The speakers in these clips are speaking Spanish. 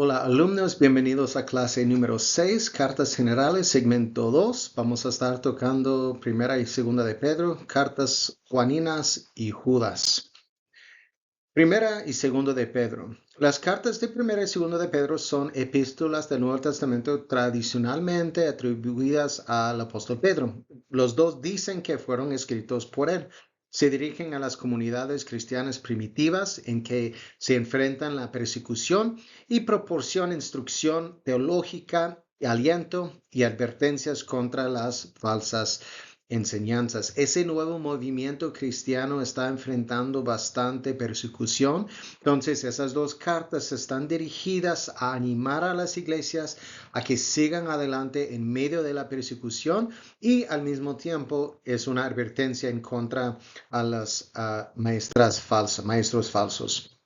Hola alumnos, bienvenidos a clase número 6, Cartas Generales, segmento 2. Vamos a estar tocando primera y segunda de Pedro, cartas Juaninas y Judas. Primera y segunda de Pedro. Las cartas de primera y segunda de Pedro son epístolas del Nuevo Testamento tradicionalmente atribuidas al apóstol Pedro. Los dos dicen que fueron escritos por él. Se dirigen a las comunidades cristianas primitivas en que se enfrentan la persecución y proporcionan instrucción teológica, aliento y advertencias contra las falsas enseñanzas. Ese nuevo movimiento cristiano está enfrentando bastante persecución. Entonces, esas dos cartas están dirigidas a animar a las iglesias a que sigan adelante en medio de la persecución y al mismo tiempo es una advertencia en contra a las maestros falsos.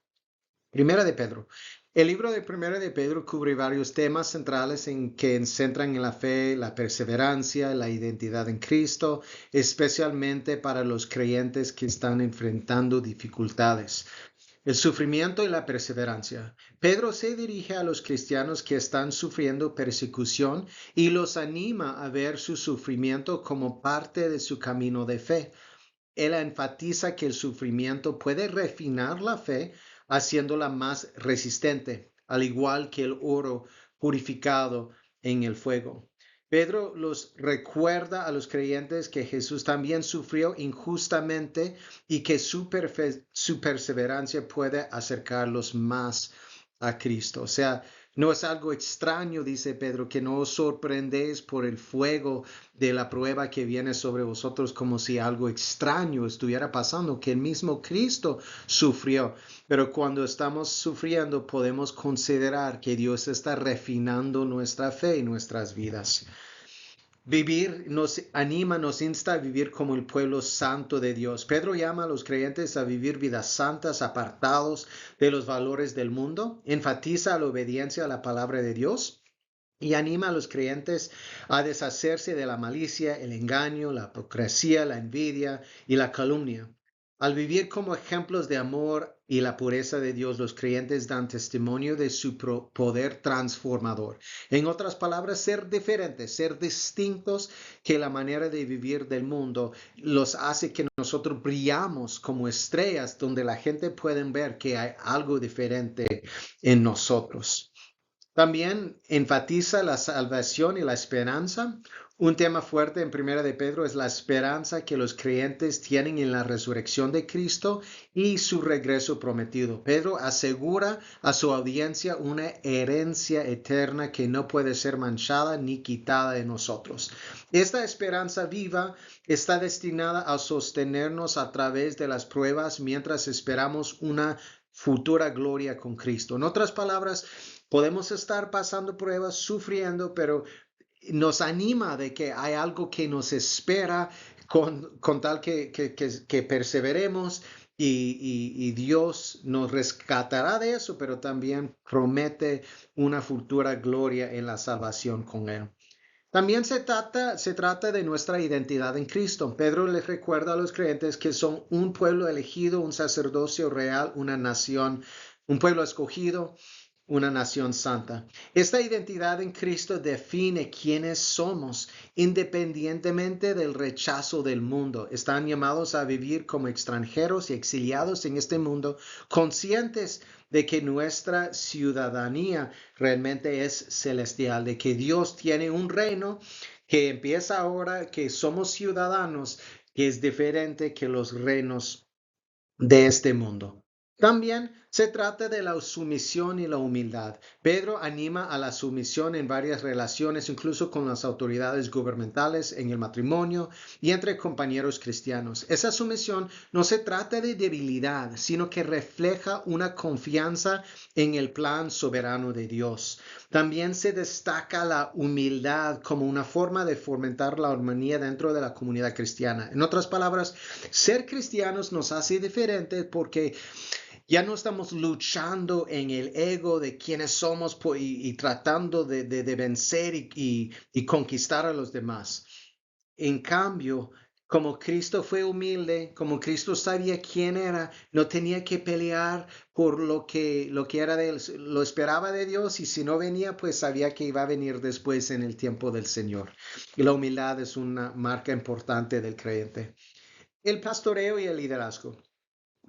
Primera de Pedro. El libro de Primera de Pedro cubre varios temas centrales que centran en la fe, la perseverancia, la identidad en Cristo, especialmente para los creyentes que están enfrentando dificultades. El sufrimiento y la perseverancia. Pedro se dirige a los cristianos que están sufriendo persecución y los anima a ver su sufrimiento como parte de su camino de fe. Él enfatiza que el sufrimiento puede refinar la fe, haciéndola más resistente, al igual que el oro purificado en el fuego. Pedro los recuerda a los creyentes que Jesús también sufrió injustamente y que su perseverancia puede acercarlos más a Cristo. O sea, no es algo extraño, dice Pedro, que no os sorprendéis por el fuego de la prueba que viene sobre vosotros como si algo extraño estuviera pasando, que el mismo Cristo sufrió. Pero cuando estamos sufriendo podemos considerar que Dios está refinando nuestra fe y nuestras vidas. Vivir nos anima, nos insta a vivir como el pueblo santo de Dios. Pedro llama a los creyentes a vivir vidas santas, apartados de los valores del mundo. Enfatiza la obediencia a la palabra de Dios y anima a los creyentes a deshacerse de la malicia, el engaño, la hipocresía, la envidia y la calumnia. Al vivir como ejemplos de amor y la pureza de Dios, los creyentes dan testimonio de su poder transformador. En otras palabras, ser diferentes, ser distintos que la manera de vivir del mundo los hace que nosotros brillamos como estrellas donde la gente puede ver que hay algo diferente en nosotros. También enfatiza la salvación y la esperanza. Un tema fuerte en Primera de Pedro es la esperanza que los creyentes tienen en la resurrección de Cristo y su regreso prometido. Pedro asegura a su audiencia una herencia eterna que no puede ser manchada ni quitada de nosotros. Esta esperanza viva está destinada a sostenernos a través de las pruebas mientras esperamos una futura gloria con Cristo. En otras palabras, podemos estar pasando pruebas, sufriendo, pero nos anima de que hay algo que nos espera con tal que perseveremos y Dios nos rescatará de eso, pero también promete una futura gloria en la salvación con Él. También se trata de nuestra identidad en Cristo. Pedro les recuerda a los creyentes que son un pueblo elegido, un sacerdocio real, una nación, un pueblo escogido, una nación santa. Esta identidad en Cristo define quiénes somos, independientemente del rechazo del mundo. Están llamados a vivir como extranjeros y exiliados en este mundo, conscientes de que nuestra ciudadanía realmente es celestial, de que Dios tiene un reino que empieza ahora, que somos ciudadanos, que es diferente que los reinos de este mundo. También se trata de la sumisión y la humildad. Pedro anima a la sumisión en varias relaciones, incluso con las autoridades gubernamentales, en el matrimonio y entre compañeros cristianos. Esa sumisión no se trata de debilidad, sino que refleja una confianza en el plan soberano de Dios. También se destaca la humildad como una forma de fomentar la armonía dentro de la comunidad cristiana. En otras palabras, ser cristianos nos hace diferentes porque ya no estamos luchando en el ego de quiénes somos y tratando de vencer y conquistar a los demás. En cambio, Como Cristo fue humilde, como Cristo sabía quién era, no tenía que pelear por lo que era de él, lo esperaba de Dios y si no venía, pues sabía que iba a venir después en el tiempo del Señor. Y la humildad es una marca importante del creyente. El pastoreo y el liderazgo.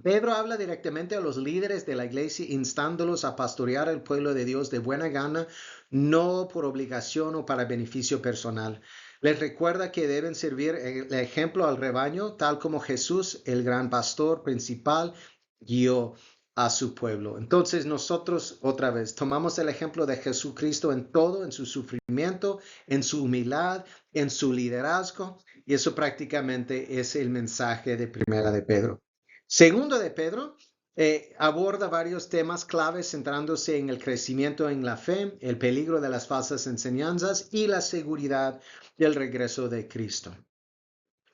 Pedro habla directamente a los líderes de la iglesia, instándolos a pastorear el pueblo de Dios de buena gana, no por obligación o para beneficio personal. Les recuerda que deben servir el ejemplo al rebaño, tal como Jesús, el gran pastor principal, guió a su pueblo. Entonces nosotros otra vez tomamos el ejemplo de Jesucristo en todo, en su sufrimiento, en su humildad, en su liderazgo, y eso prácticamente es el mensaje de Primera de Pedro. Segundo de Pedro aborda varios temas claves centrándose en el crecimiento en la fe, el peligro de las falsas enseñanzas y la seguridad del regreso de Cristo.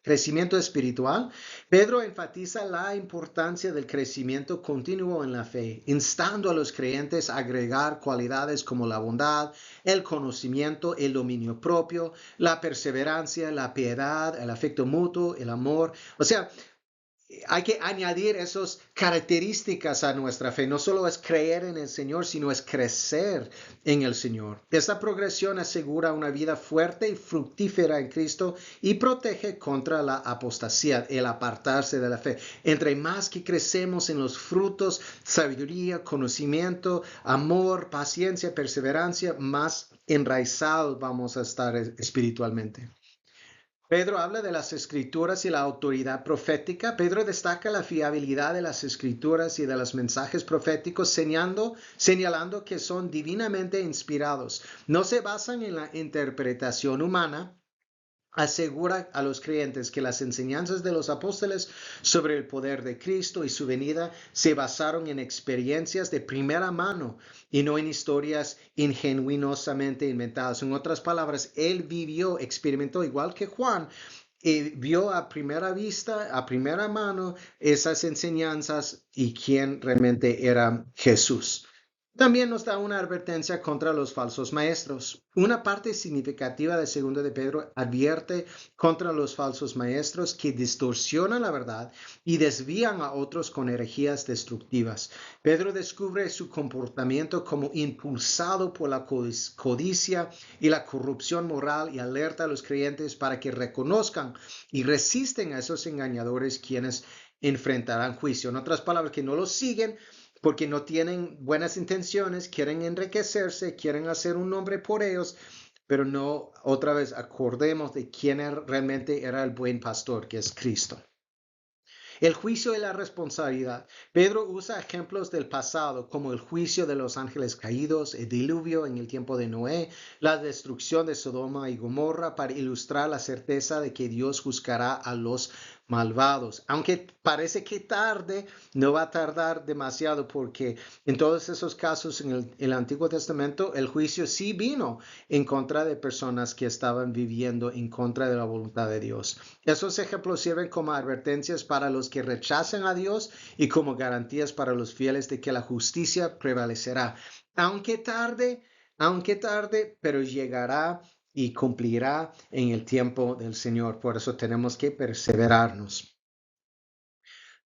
Crecimiento espiritual. Pedro enfatiza la importancia del crecimiento continuo en la fe, instando a los creyentes a agregar cualidades como la bondad, el conocimiento, el dominio propio, la perseverancia, la piedad, el afecto mutuo, el amor. O sea, hay que añadir esas características a nuestra fe. No solo es creer en el Señor, sino es crecer en el Señor. Esta progresión asegura una vida fuerte y fructífera en Cristo y protege contra la apostasía, el apartarse de la fe. Entre más que crecemos en los frutos, sabiduría, conocimiento, amor, paciencia, perseverancia, más enraizados vamos a estar espiritualmente. Pedro habla de las escrituras y la autoridad profética. Pedro destaca la fiabilidad de las escrituras y de los mensajes proféticos, señalando que son divinamente inspirados. No se basan en la interpretación humana. Asegura a los creyentes que las enseñanzas de los apóstoles sobre el poder de Cristo y su venida se basaron en experiencias de primera mano y no en historias ingenuinosamente inventadas. En otras palabras, él vivió, experimentó igual que Juan, y vio a primera vista, a primera mano, esas enseñanzas y quién realmente era Jesús. También nos da una advertencia contra los falsos maestros. Una parte significativa de 2 de Pedro advierte contra los falsos maestros que distorsionan la verdad y desvían a otros con herejías destructivas. Pedro descubre su comportamiento como impulsado por la codicia y la corrupción moral y alerta a los creyentes para que reconozcan y resisten a esos engañadores quienes enfrentarán juicio. En otras palabras, que no los siguen porque no tienen buenas intenciones, quieren enriquecerse, quieren hacer un nombre por ellos, pero no, otra vez, acordemos de quién realmente era el buen pastor, que es Cristo. El juicio y la responsabilidad. Pedro usa ejemplos del pasado como el juicio de los ángeles caídos, el diluvio en el tiempo de Noé, la destrucción de Sodoma y Gomorra para ilustrar la certeza de que Dios juzgará a los malvados. Aunque parece que tarde, no va a tardar demasiado porque en todos esos casos en el Antiguo Testamento el juicio sí vino en contra de personas que estaban viviendo en contra de la voluntad de Dios. Esos ejemplos sirven como advertencias para los que rechazan a Dios y como garantías para los fieles de que la justicia prevalecerá. Aunque tarde, pero llegará y cumplirá en el tiempo del Señor. Por eso tenemos que perseverarnos.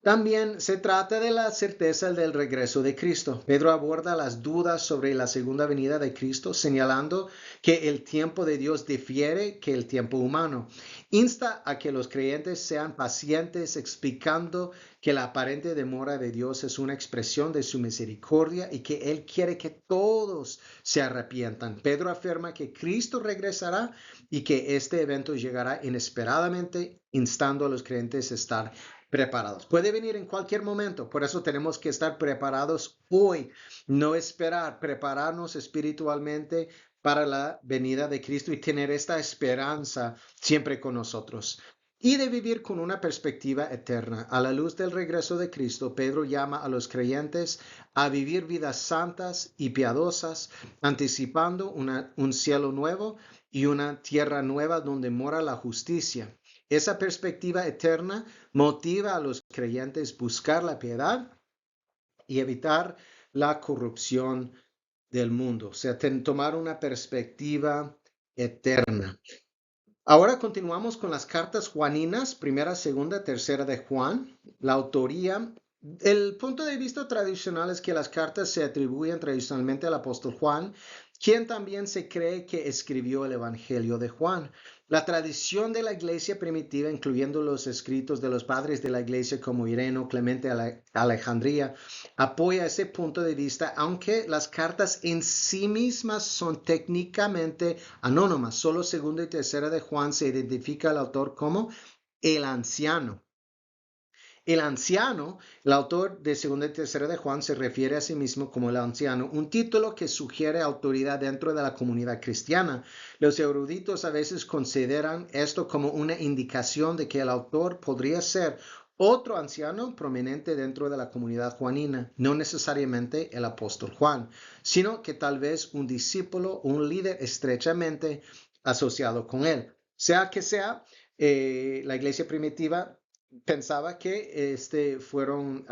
También se trata de la certeza del regreso de Cristo. Pedro aborda las dudas sobre la segunda venida de Cristo, señalando que el tiempo de Dios difiere que el tiempo humano. Insta a que los creyentes sean pacientes, explicando que la aparente demora de Dios es una expresión de su misericordia y que Él quiere que todos se arrepientan. Pedro afirma que Cristo regresará y que este evento llegará inesperadamente, instando a los creyentes a estar preparados. Puede venir en cualquier momento, por eso tenemos que estar preparados hoy, no esperar, prepararnos espiritualmente para la venida de Cristo y tener esta esperanza siempre con nosotros. Y de vivir con una perspectiva eterna. A la luz del regreso de Cristo, Pedro llama a los creyentes a vivir vidas santas y piadosas, anticipando un cielo nuevo y una tierra nueva donde mora la justicia. Esa perspectiva eterna motiva a los creyentes a buscar la piedad y evitar la corrupción del mundo. O sea, tomar una perspectiva eterna. Ahora continuamos con las cartas juaninas, primera, segunda, tercera de Juan. La autoría. El punto de vista tradicional es que las cartas se atribuyen tradicionalmente al apóstol Juan, quien también se cree que escribió el Evangelio de Juan. La tradición de la iglesia primitiva, incluyendo los escritos de los padres de la iglesia como Ireneo, Clemente Alejandría, apoya ese punto de vista, aunque las cartas en sí mismas son técnicamente anónimas. Solo segunda y tercera de Juan se identifica al autor como el anciano. El anciano, el autor de segunda y tercera de Juan, se refiere a sí mismo como el anciano, un título que sugiere autoridad dentro de la comunidad cristiana. Los eruditos a veces consideran esto como una indicación de que el autor podría ser otro anciano prominente dentro de la comunidad juanina, no necesariamente el apóstol Juan, sino que tal vez un discípulo o un líder estrechamente asociado con él. Sea que sea, la iglesia primitiva pensaba que fueron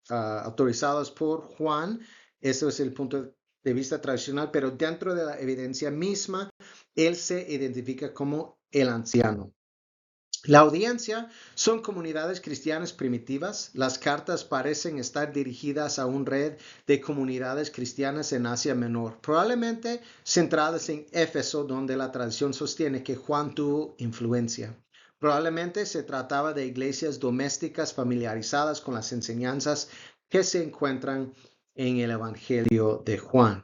autorizados por Juan. Eso es el punto de vista tradicional, pero dentro de la evidencia misma, él se identifica como el anciano. La audiencia son comunidades cristianas primitivas. Las cartas parecen estar dirigidas a una red de comunidades cristianas en Asia Menor, probablemente centradas en Éfeso, donde la tradición sostiene que Juan tuvo influencia. Probablemente se trataba de iglesias domésticas familiarizadas con las enseñanzas que se encuentran en el Evangelio de Juan.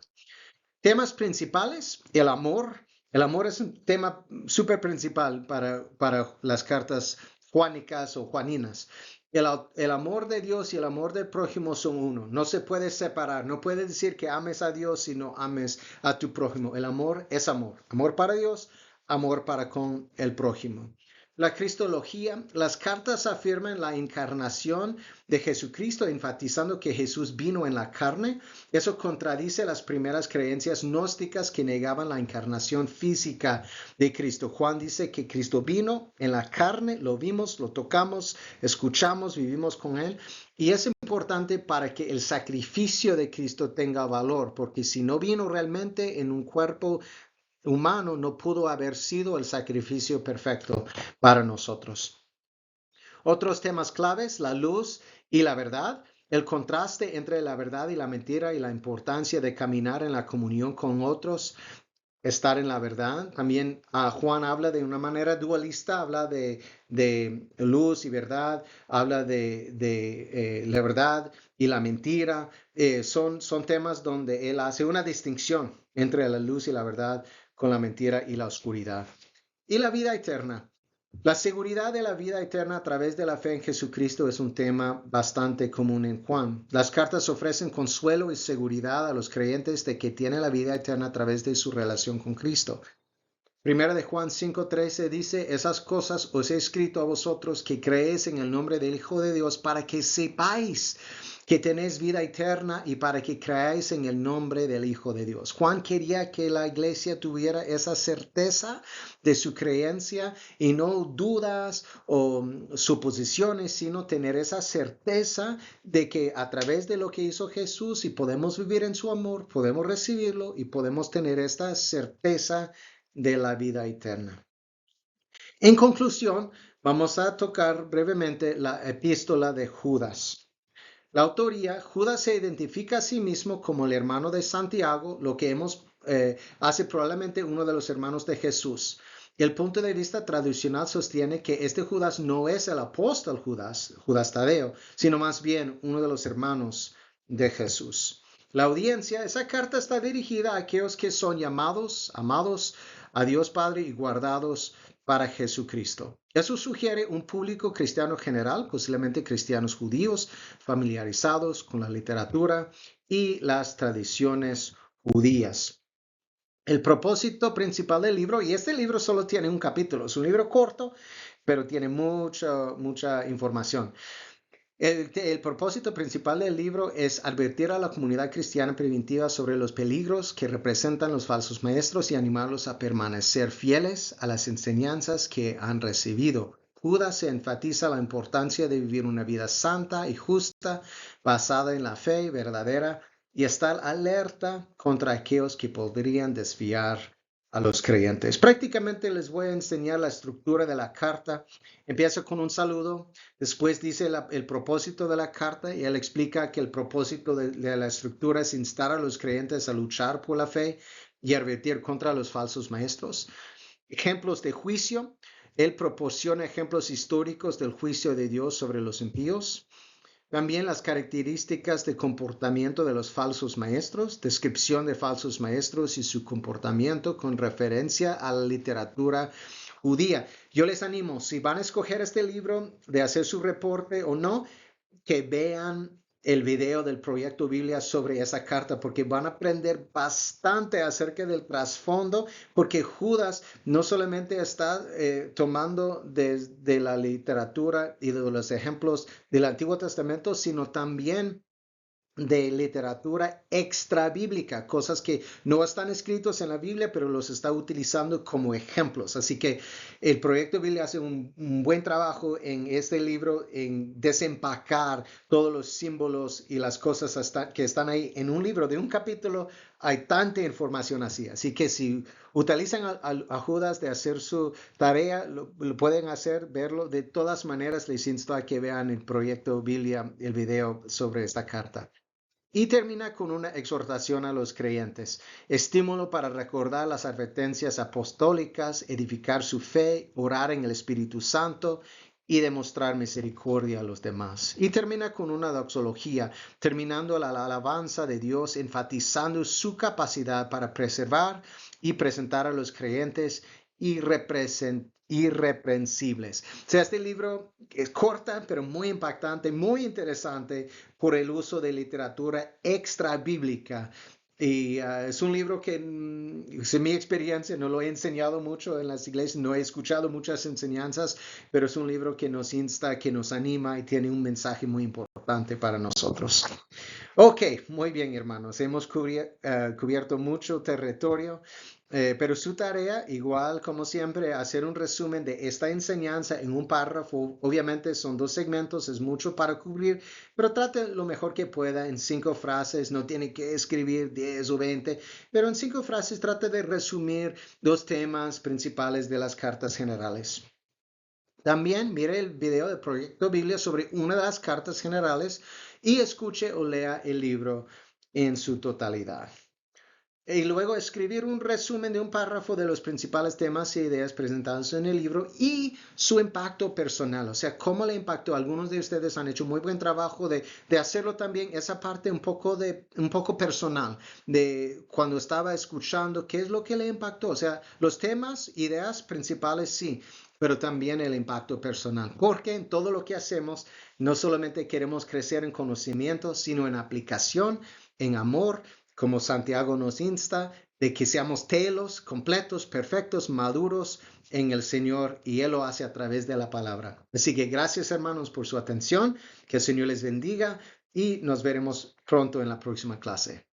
Temas principales, el amor. El amor es un tema súper principal para las cartas juánicas o juaninas. El amor de Dios y el amor del prójimo son uno. No se puede separar. No puedes decir que ames a Dios y no ames a tu prójimo. El amor es amor. Amor para Dios, amor para con el prójimo. La cristología, las cartas afirman la encarnación de Jesucristo, enfatizando que Jesús vino en la carne. Eso contradice las primeras creencias gnósticas que negaban la encarnación física de Cristo. Juan dice que Cristo vino en la carne, lo vimos, lo tocamos, escuchamos, vivimos con él. Y es importante para que el sacrificio de Cristo tenga valor, porque si no vino realmente en un cuerpo humano, no pudo haber sido el sacrificio perfecto para nosotros. Otros temas claves, la luz y la verdad, el contraste entre la verdad y la mentira y la importancia de caminar en la comunión con otros, estar en la verdad. También Juan habla de una manera dualista, habla de luz y verdad, habla de la verdad y la mentira. Son temas donde él hace una distinción entre la luz y la verdad con la mentira y la oscuridad. Y la vida eterna. La seguridad de la vida eterna a través de la fe en Jesucristo es un tema bastante común en Juan. Las cartas ofrecen consuelo y seguridad a los creyentes de que tienen la vida eterna a través de su relación con Cristo. Primera de Juan 5:13 dice, esas cosas os he escrito a vosotros que creéis en el nombre del Hijo de Dios para que sepáis que tenéis vida eterna y para que creáis en el nombre del Hijo de Dios. Juan quería que la iglesia tuviera esa certeza de su creencia y no dudas o suposiciones, sino tener esa certeza de que a través de lo que hizo Jesús y podemos vivir en su amor, podemos recibirlo y podemos tener esta certeza de la vida eterna. En conclusión, vamos a tocar brevemente la epístola de Judas. La autoría, Judas se identifica a sí mismo como el hermano de Santiago, lo que hace probablemente uno de los hermanos de Jesús. El punto de vista tradicional sostiene que este Judas no es el apóstol Judas, Judas Tadeo, sino más bien uno de los hermanos de Jesús. La audiencia, esa carta está dirigida a aquellos que son llamados, amados a Dios Padre y guardados para Jesucristo. Eso sugiere un público cristiano general, posiblemente cristianos judíos, familiarizados con la literatura y las tradiciones judías. El propósito principal del libro, y este libro solo tiene un capítulo, es un libro corto, pero tiene mucha información. El propósito principal del libro es advertir a la comunidad cristiana primitiva sobre los peligros que representan los falsos maestros y animarlos a permanecer fieles a las enseñanzas que han recibido. Judas se enfatiza la importancia de vivir una vida santa y justa, basada en la fe verdadera, y estar alerta contra aquellos que podrían desviar a los creyentes. Prácticamente les voy a enseñar la estructura de la carta. Empieza con un saludo, después dice el propósito de la carta y él explica que el propósito de la estructura es instar a los creyentes a luchar por la fe y advertir contra los falsos maestros. Ejemplos de juicio. Él proporciona ejemplos históricos del juicio de Dios sobre los impíos. También las características de comportamiento de los falsos maestros, descripción de falsos maestros y su comportamiento con referencia a la literatura judía. Yo les animo, si van a escoger este libro, de hacer su reporte o no, que vean el video del Proyecto Biblia sobre esa carta, porque van a aprender bastante acerca del trasfondo, porque Judas no solamente está tomando de la literatura y de los ejemplos del Antiguo Testamento, sino también de literatura extra bíblica, cosas que no están escritos en la Biblia, pero los está utilizando como ejemplos. Así que el Proyecto Biblia hace un buen trabajo en este libro, en desempacar todos los símbolos y las cosas que están ahí. En un libro de un capítulo hay tanta información así. Así que si utilizan a Judas de hacer su tarea, lo pueden hacer, verlo. De todas maneras, les insto a que vean el Proyecto Biblia, el video sobre esta carta. Y termina con una exhortación a los creyentes, estímulo para recordar las advertencias apostólicas, edificar su fe, orar en el Espíritu Santo y demostrar misericordia a los demás. Y termina con una doxología, terminando la alabanza de Dios, enfatizando su capacidad para preservar y presentar a los creyentes irreprensibles. O sea, este libro es corta, pero muy impactante, muy interesante por el uso de literatura extra bíblica. Y es un libro que, en mi experiencia, no lo he enseñado mucho en las iglesias, no he escuchado muchas enseñanzas, pero es un libro que nos insta, que nos anima y tiene un mensaje muy importante para nosotros. Ok, muy bien, hermanos. Hemos cubierto mucho territorio, pero su tarea, igual como siempre, hacer un resumen de esta enseñanza en un párrafo. Obviamente son 2 segmentos, es mucho para cubrir, pero trate lo mejor que pueda en 5 frases. No tiene que escribir 10 o 20, pero en 5 frases trate de resumir 2 temas principales de las cartas generales. También mire el video del Proyecto Biblia sobre una de las cartas generales y escuche o lea el libro en su totalidad. Y luego escribir un resumen de un párrafo de los principales temas e ideas presentados en el libro y su impacto personal. O sea, cómo le impactó. Algunos de ustedes han hecho muy buen trabajo de hacerlo también, esa parte un poco personal, de cuando estaba escuchando, qué es lo que le impactó. O sea, los temas, ideas principales, sí, pero también el impacto personal. Porque en todo lo que hacemos, no solamente queremos crecer en conocimiento, sino en aplicación, en amor, como Santiago nos insta, de que seamos telos, completos, perfectos, maduros en el Señor, y Él lo hace a través de la palabra. Así que gracias, hermanos, por su atención, que el Señor les bendiga y nos veremos pronto en la próxima clase.